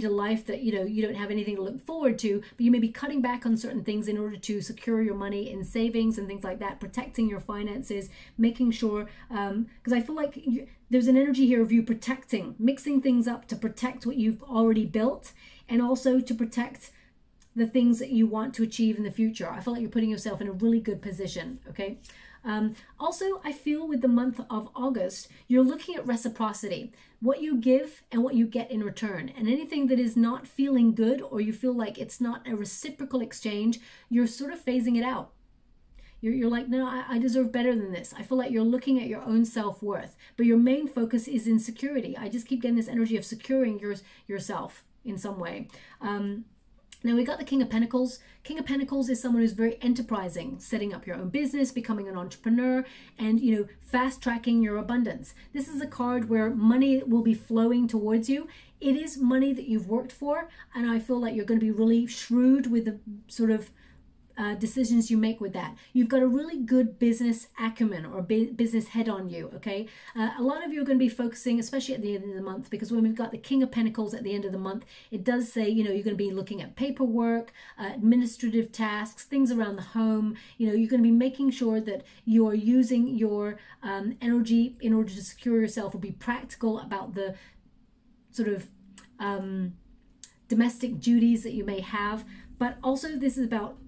[SPEAKER 1] a life that, you know, you don't have anything to look forward to, but you may be cutting back on certain things in order to secure your money in savings and things like that, protecting your finances, making sure, because I feel like there's an energy here of you protecting, mixing things up to protect what you've already built, and also to protect the things that you want to achieve in the future. I feel like you're putting yourself in a really good position, okay? Also, I feel with the month of August, you're looking at reciprocity, what you give and what you get in return. And anything that is not feeling good, or you feel like it's not a reciprocal exchange, you're sort of phasing it out. You're like, no, I deserve better than this. I feel like you're looking at your own self-worth, but your main focus is in security. I just keep getting this energy of securing yourself in some way. Now we got the King of Pentacles. King of Pentacles is someone who's very enterprising, setting up your own business, becoming an entrepreneur, and, you know, fast tracking your abundance. This is a card where money will be flowing towards you. It is money that you've worked for, and I feel like you're going to be really shrewd with the sort of decisions you make with that. You've got a really good business acumen or business head on you, okay? A lot of you are going to be focusing, especially at the end of the month, because when we've got the King of Pentacles at the end of the month, it does say, you know, you're going to be looking at paperwork, administrative tasks, things around the home. You know, you're going to be making sure that you're using your energy in order to secure yourself, or be practical about the sort of domestic duties that you may have. But also this is about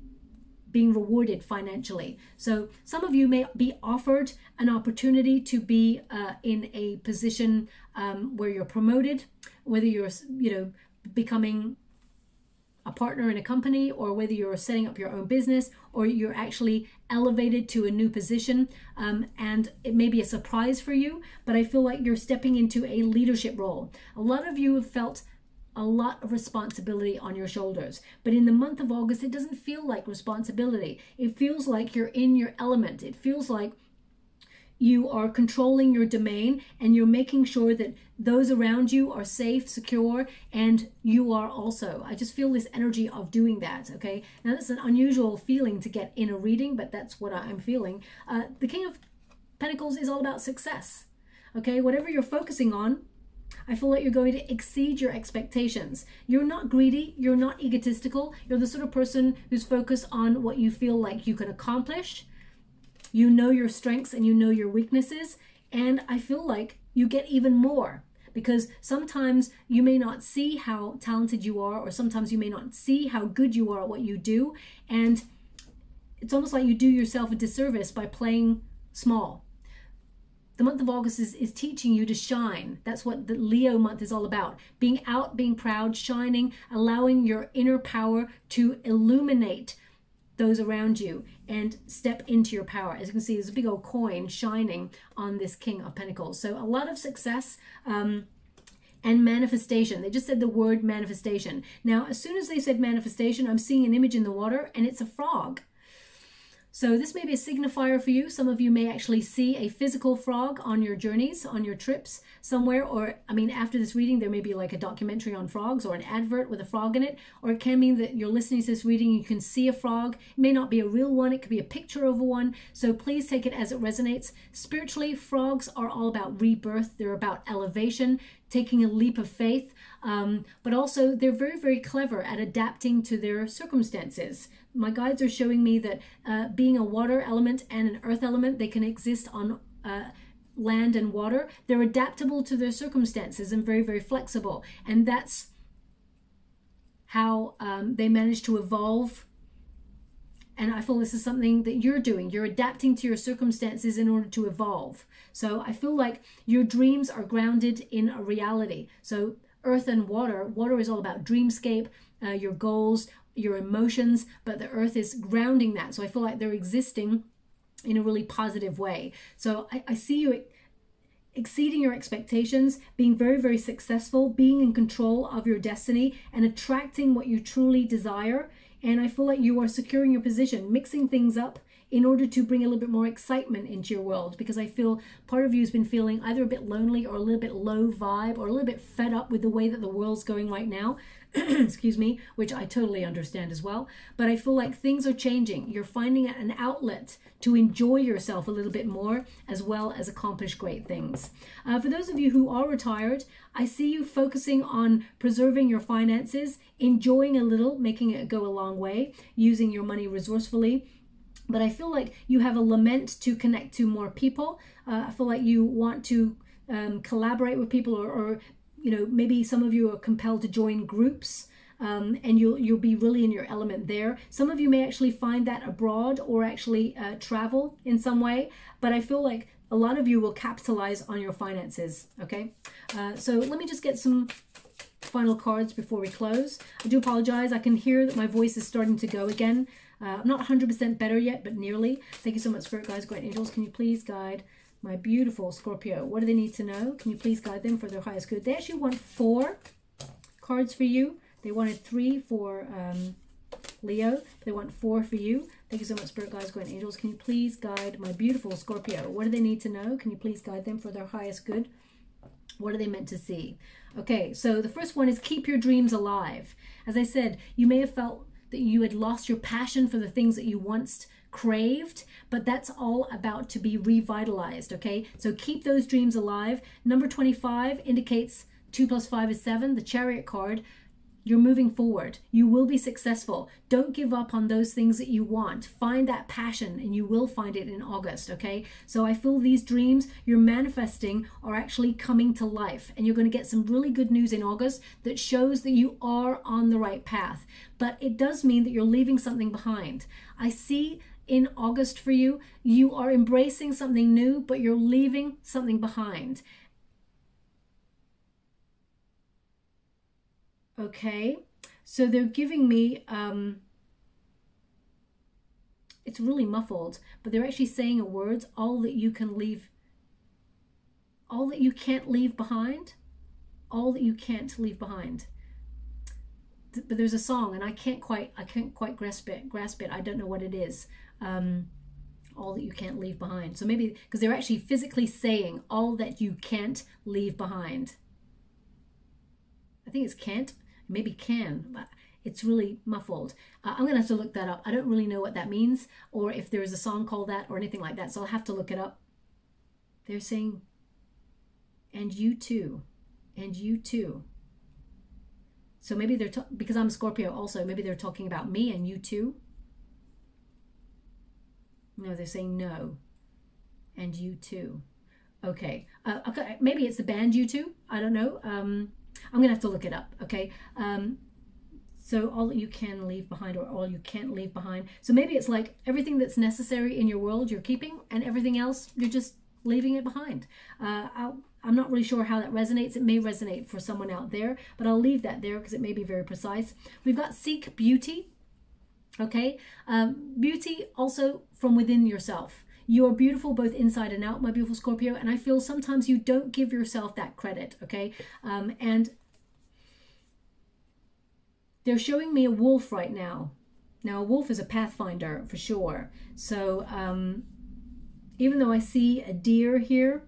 [SPEAKER 1] being rewarded financially. So some of you may be offered an opportunity to be in a position where you're promoted, whether you're, you know, becoming a partner in a company, or whether you're setting up your own business, or you're actually elevated to a new position, and it may be a surprise for you, but I feel like you're stepping into a leadership role. A lot of you have felt a lot of responsibility on your shoulders, but in the month of August, it doesn't feel like responsibility. It feels like you're in your element. It feels like you are controlling your domain, and you're making sure that those around you are safe, secure, and you are also. I just feel this energy of doing that, okay? Now that's an unusual feeling to get in a reading, but that's what I'm feeling. The King of Pentacles is all about success, okay? Whatever you're focusing on, I feel like you're going to exceed your expectations. You're not greedy. You're not egotistical. You're the sort of person who's focused on what you feel like you can accomplish. You know your strengths and you know your weaknesses. And I feel like you get even more, because sometimes you may not see how talented you are, or sometimes you may not see how good you are at what you do. And it's almost like you do yourself a disservice by playing small. The month of August is teaching you to shine. That's what the Leo month is all about. Being out, being proud, shining, allowing your inner power to illuminate those around you and step into your power. As you can see, there's a big old coin shining on this King of Pentacles. So a lot of success and manifestation. They just said the word manifestation. Now, as soon as they said manifestation, I'm seeing an image in the water, and it's a frog. So this may be a signifier for you. Some of you may actually see a physical frog on your journeys, on your trips somewhere. Or, I mean, after this reading, there may be like a documentary on frogs, or an advert with a frog in it. Or it can mean that you're listening to this reading, you can see a frog. It may not be a real one. It could be a picture of one. So please take it as it resonates. Spiritually, frogs are all about rebirth. They're about elevation, taking a leap of faith. But also they're very, very clever at adapting to their circumstances. My guides are showing me that being a water element and an earth element, they can exist on land and water. They're adaptable to their circumstances and very, very flexible. And that's how they manage to evolve And I feel this is something that you're doing. You're adapting to your circumstances in order to evolve. So I feel like your dreams are grounded in a reality. So earth and water. Water is all about dreamscape, your goals, your emotions, but the earth is grounding that. So I feel like they're existing in a really positive way. So I see you exceeding your expectations, being very, very successful, being in control of your destiny and attracting what you truly desire. And I feel like you are securing your position, mixing things up in order to bring a little bit more excitement into your world, because I feel part of you has been feeling either a bit lonely or a little bit low vibe or a little bit fed up with the way that the world's going right now. Excuse me, which I totally understand as well. But I feel like things are changing. You're finding an outlet to enjoy yourself a little bit more, as well as accomplish great things. For those of you who are retired, I see you focusing on preserving your finances, enjoying a little, making it go a long way, using your money resourcefully. But I feel like you have a lament to connect to more people. I feel like you want to collaborate with people, or you know, maybe some of you are compelled to join groups, and you'll be really in your element there. Some of you may actually find that abroad or actually travel in some way, but I feel like a lot of you will capitalize on your finances, okay? So let me just get some final cards before we close. I do apologize. I can hear that my voice is starting to go again. I'm not 100% better yet, but nearly. Thank you so much, Spirit Guides, Great Angels. Can you please guide my beautiful Scorpio? What do they need to know? Can you please guide them for their highest good? They actually want 4 cards for you. They wanted 3 for Leo. They want 4 for you. Thank you so much, Spirit Guides, Great Angels. Can you please guide my beautiful Scorpio? What do they need to know? Can you please guide them for their highest good? What are they meant to see? Okay, so the first one is keep your dreams alive. As I said, you may have felt that you had lost your passion for the things that you once craved, but that's all about to be revitalized, okay? So keep those dreams alive. Number 25 indicates 2 + 5 is 7, the Chariot card. You're moving forward. You will be successful. Don't give up on those things that you want. Find that passion, and you will find it in August, okay? So I feel these dreams you're manifesting are actually coming to life, and you're going to get some really good news in August that shows that you are on the right path. But it does mean that you're leaving something behind. I see in August for you, you are embracing something new, but you're leaving something behind. Okay, so they're giving me, it's really muffled, but they're actually saying a word, all that you can leave, all that you can't leave behind, all that you can't leave behind. But there's a song, and I can't quite grasp it. I don't know what it is. All that you can't leave behind. So maybe, because they're actually physically saying all that you can't leave behind. I think it's can't. Maybe can, but it's really muffled. I'm gonna have to look that up. I don't really know what that means, or if there is a song called that or anything like that, so I'll have to look it up. They're saying, and you too, and you too. So maybe they're, because I'm a Scorpio also, maybe they're talking about me and you too. No, they're saying no, and you too. Okay, okay, maybe it's the band U2, I don't know. I'm gonna have to look it up, okay? So all that you can leave behind, or all you can't leave behind. So maybe it's like everything that's necessary in your world you're keeping, and everything else you're just leaving it behind. I'm not really sure how that resonates. It may resonate for someone out there, but I'll leave that there because it may be very precise. We've got seek beauty, okay? Beauty also from within yourself. You are beautiful both inside and out, my beautiful Scorpio, and I feel sometimes you don't give yourself that credit, okay? And they're showing me a wolf right now. Now, a wolf is a pathfinder for sure. So even though I see a deer here,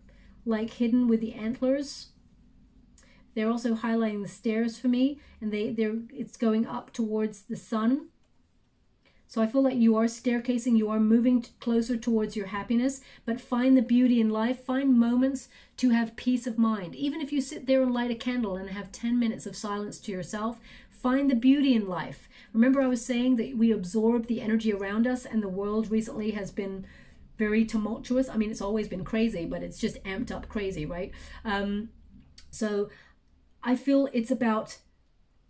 [SPEAKER 1] like hidden with the antlers, they're also highlighting the stairs for me, and it's going up towards the sun. So I feel like you are staircasing, you are moving closer towards your happiness, but find the beauty in life, find moments to have peace of mind. Even if you sit there and light a candle and have 10 minutes of silence to yourself, find the beauty in life. Remember I was saying that we absorb the energy around us, and the world recently has been very tumultuous. I mean, it's always been crazy, but it's just amped up crazy, right? So I feel it's about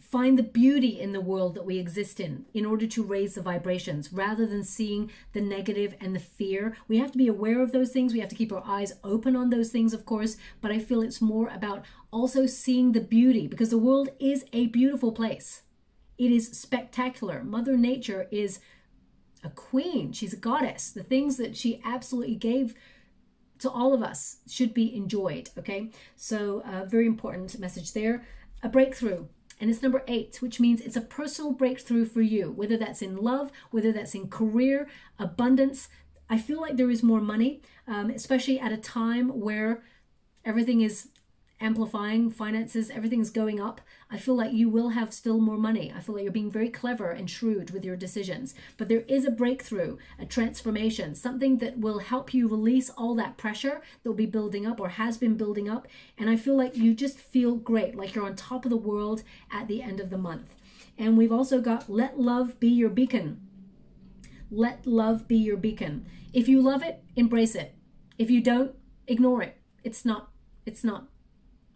[SPEAKER 1] find the beauty in the world that we exist in order to raise the vibrations, rather than seeing the negative and the fear. We have to be aware of those things. We have to keep our eyes open on those things, of course, but I feel it's more about also seeing the beauty, because the world is a beautiful place. It is spectacular. Mother Nature is a queen. She's a goddess. The things that she absolutely gave to all of us should be enjoyed, okay? So very important message there. A breakthrough. And it's number 8, which means it's a personal breakthrough for you, whether that's in love, whether that's in career, abundance. I feel like there is more money, especially at a time where everything is amplifying, finances, everything's going up. I feel like you will have still more money. I feel like you're being very clever and shrewd with your decisions. But there is a breakthrough, a transformation, something that will help you release all that pressure that will be building up or has been building up. And I feel like you just feel great, like you're on top of the world at the end of the month. And we've also got let love be your beacon. Let love be your beacon. If you love it, embrace it. If you don't, ignore it. It's not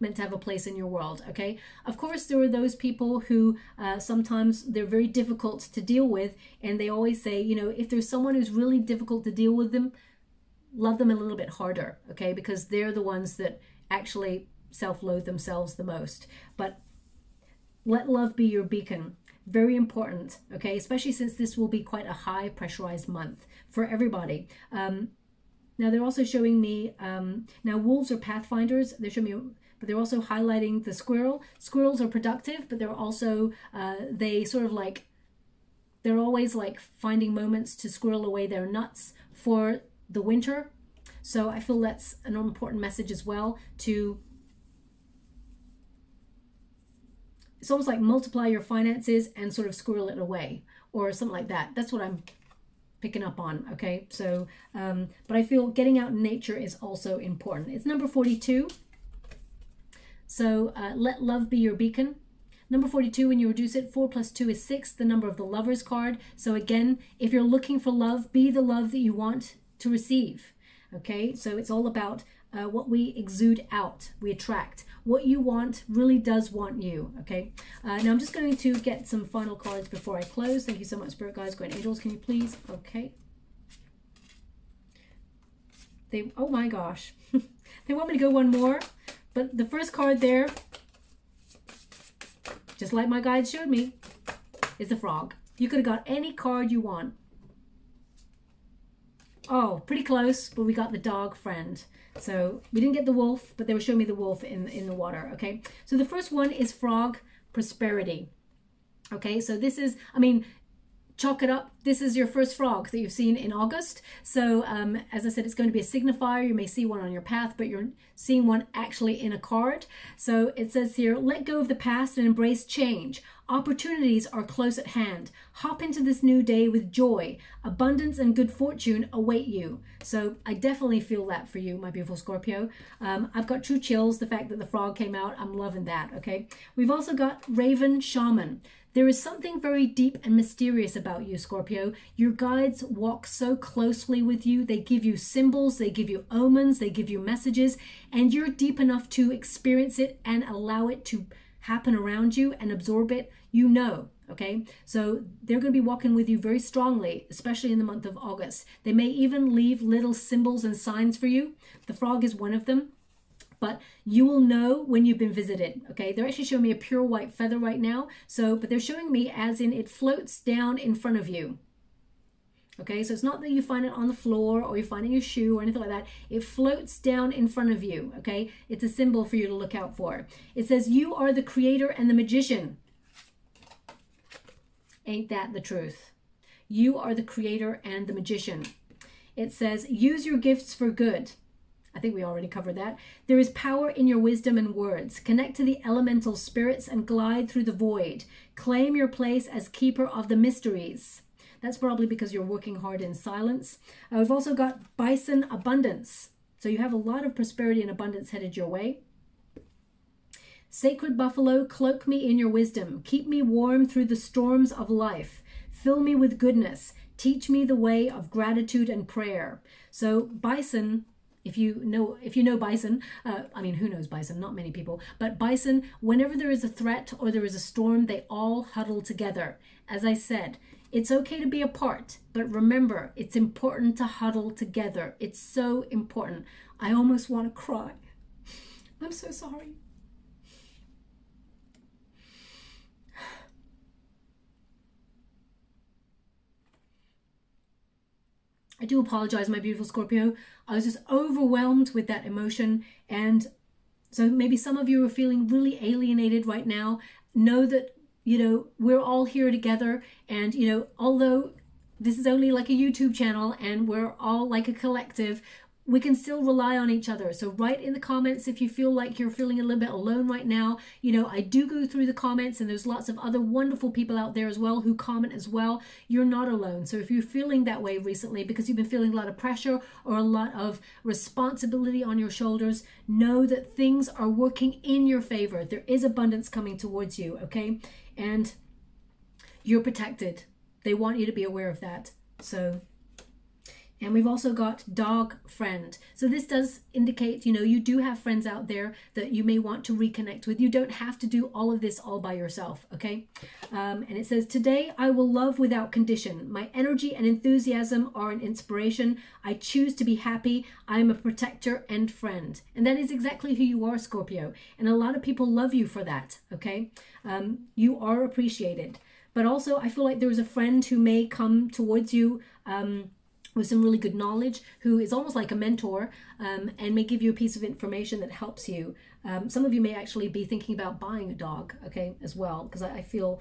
[SPEAKER 1] meant to have a place in your world, okay? Of course, there are those people who sometimes they're very difficult to deal with, and they always say, you know, if there's someone who's really difficult to deal with them, love them a little bit harder, okay? Because they're the ones that actually self-loathe themselves the most. But let love be your beacon. Very important, okay? Especially since this will be quite a high pressurized month for everybody. Now they're also showing me, now wolves are pathfinders. They're showing me, but they're also highlighting the squirrel. Squirrels are productive, but they're also, they sort of like, they're always like finding moments to squirrel away their nuts for the winter. So I feel that's an important message as well, to, it's almost like multiply your finances and sort of squirrel it away or something like that. That's what I'm picking up on, okay? So, but I feel getting out in nature is also important. It's number 42. So let love be your beacon. Number 42, when you reduce it, 4 plus 2 is 6, the number of the Lovers card. So again, if you're looking for love, be the love that you want to receive, okay? So it's all about what we exude out, we attract. What you want really does want you, okay? Now I'm just going to get some final cards before I close. Thank you so much, Spirit Guides, Guardian Angels, can you please? Okay. They, oh my gosh. They want me to go one more, but the first card there, just like my guide showed me, is the frog. You could have got any card you want. Oh, pretty close, but we got the dog friend. So we didn't get the wolf, but they were showing me the wolf in the water, okay? So the first one is frog prosperity, okay? So this is, I mean, chalk it up. This is your first frog that you've seen in August. So as I said, it's going to be a signifier. You may see one on your path, but you're seeing one actually in a card. So it says here, let go of the past and embrace change. Opportunities are close at hand. Hop into this new day with joy. Abundance and good fortune await you. So I definitely feel that for you, my beautiful Scorpio. I've got true chills. The fact that the frog came out, I'm loving that, okay? We've also got Raven Shaman. There is something very deep and mysterious about you, Scorpio. Your guides walk so closely with you. They give you symbols, they give you omens, they give you messages, and you're deep enough to experience it and allow it to happen around you and absorb it, you know, okay? So they're going to be walking with you very strongly, especially in the month of August. They may even leave little symbols and signs for you. The frog is one of them. But you will know when you've been visited, okay? They're actually showing me a pure white feather right now. So, but they're showing me as in it floats down in front of you. Okay, so it's not that you find it on the floor or you find it in your shoe or anything like that. It floats down in front of you, okay? It's a symbol for you to look out for. It says, you are the creator and the magician. Ain't that the truth? You are the creator and the magician. It says, use your gifts for good. I think we already covered that. There is power in your wisdom and words. Connect to the elemental spirits and glide through the void. Claim your place as keeper of the mysteries. That's probably because you're working hard in silence. We've also got bison abundance. So you have a lot of prosperity and abundance headed your way. Sacred buffalo, cloak me in your wisdom. Keep me warm through the storms of life. Fill me with goodness. Teach me the way of gratitude and prayer. So bison if you know bison, I mean, who knows bison? Not many people, but bison, whenever there is a threat or there is a storm, they all huddle together. As I said, it's okay to be apart, but remember, it's important to huddle together. It's so important. I almost want to cry. I'm so sorry. I do apologize, my beautiful Scorpio. I was just overwhelmed with that emotion. And so maybe some of you are feeling really alienated right now. Know that, you know, we're all here together. And, you know, although this is only like a YouTube channel and we're all like a collective, we can still rely on each other. So write in the comments if you feel like you're feeling a little bit alone right now. You know, I do go through the comments and there's lots of other wonderful people out there as well who comment as well. You're not alone. So if you're feeling that way recently because you've been feeling a lot of pressure or a lot of responsibility on your shoulders, know that things are working in your favor. There is abundance coming towards you, okay? And you're protected. They want you to be aware of that. So... And we've also got dog friend. So this does indicate, you know, you do have friends out there that you may want to reconnect with. You don't have to do all of this all by yourself, okay? And it says, today I will love without condition. My energy and enthusiasm are an inspiration. I choose to be happy. I am a protector and friend. And that is exactly who you are, Scorpio. And a lot of people love you for that, okay? You are appreciated. But also, I feel like there is a friend who may come towards you with some really good knowledge, who is almost like a mentor, and may give you a piece of information that helps you. Some of you may actually be thinking about buying a dog, okay, as well, because I feel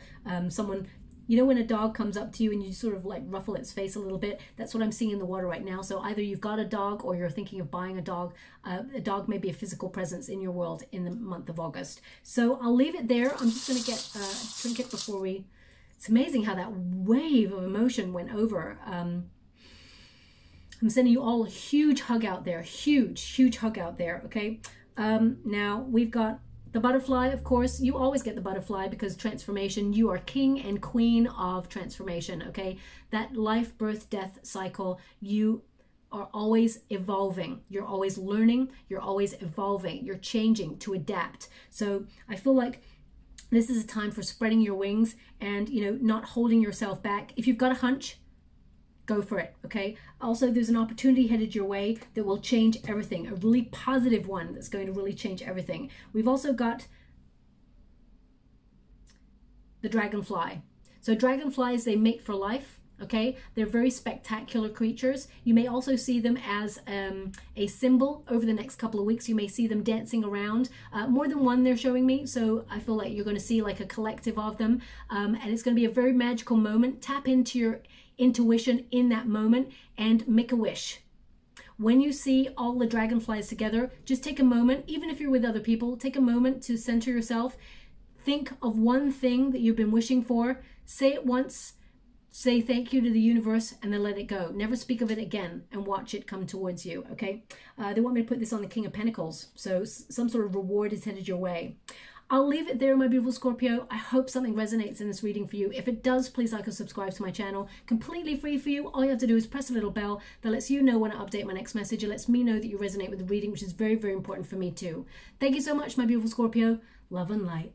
[SPEAKER 1] someone, you know, when a dog comes up to you and you sort of like ruffle its face a little bit, that's what I'm seeing in the water right now. So either you've got a dog or you're thinking of buying a dog. A dog may be a physical presence in your world in the month of August. So I'll leave it there. I'm just going to get a trinket before we... It's amazing how that wave of emotion went over. I'm sending you all a huge hug out there, huge hug out there, okay? Now we've got the butterfly, of course. You always get the butterfly because transformation, you are king and queen of transformation, okay? That life, birth, death cycle, you are always evolving. You're always learning, you're always evolving, you're changing to adapt. So I feel like this is a time for spreading your wings and, you know, not holding yourself back. If you've got a hunch, go for it, okay? Also, there's an opportunity headed your way that will change everything, a really positive one that's going to really change everything. We've also got the dragonfly. So dragonflies, they mate for life, okay? They're very spectacular creatures. You may also see them as a symbol over the next couple of weeks. You may see them dancing around. More than one they're showing me, so I feel like you're going to see like a collective of them. And it's going to be a very magical moment. Tap into your intuition in that moment and make a wish. When you see all the dragonflies together, just take a moment, even if you're with other people, take a moment to center yourself. Think of one thing that you've been wishing for. Say it once, say thank you to the universe, and then let it go. Never speak of it again and watch it come towards you, okay? They want me to put this on the King of Pentacles, so some sort of reward is headed your way. I'll leave it there, my beautiful Scorpio. I hope something resonates in this reading for you. If it does, please like or subscribe to my channel. Completely free for you. All you have to do is press a little bell that lets you know when I update my next message. It lets me know that you resonate with the reading, which is very, very important for me too. Thank you so much, my beautiful Scorpio. Love and light.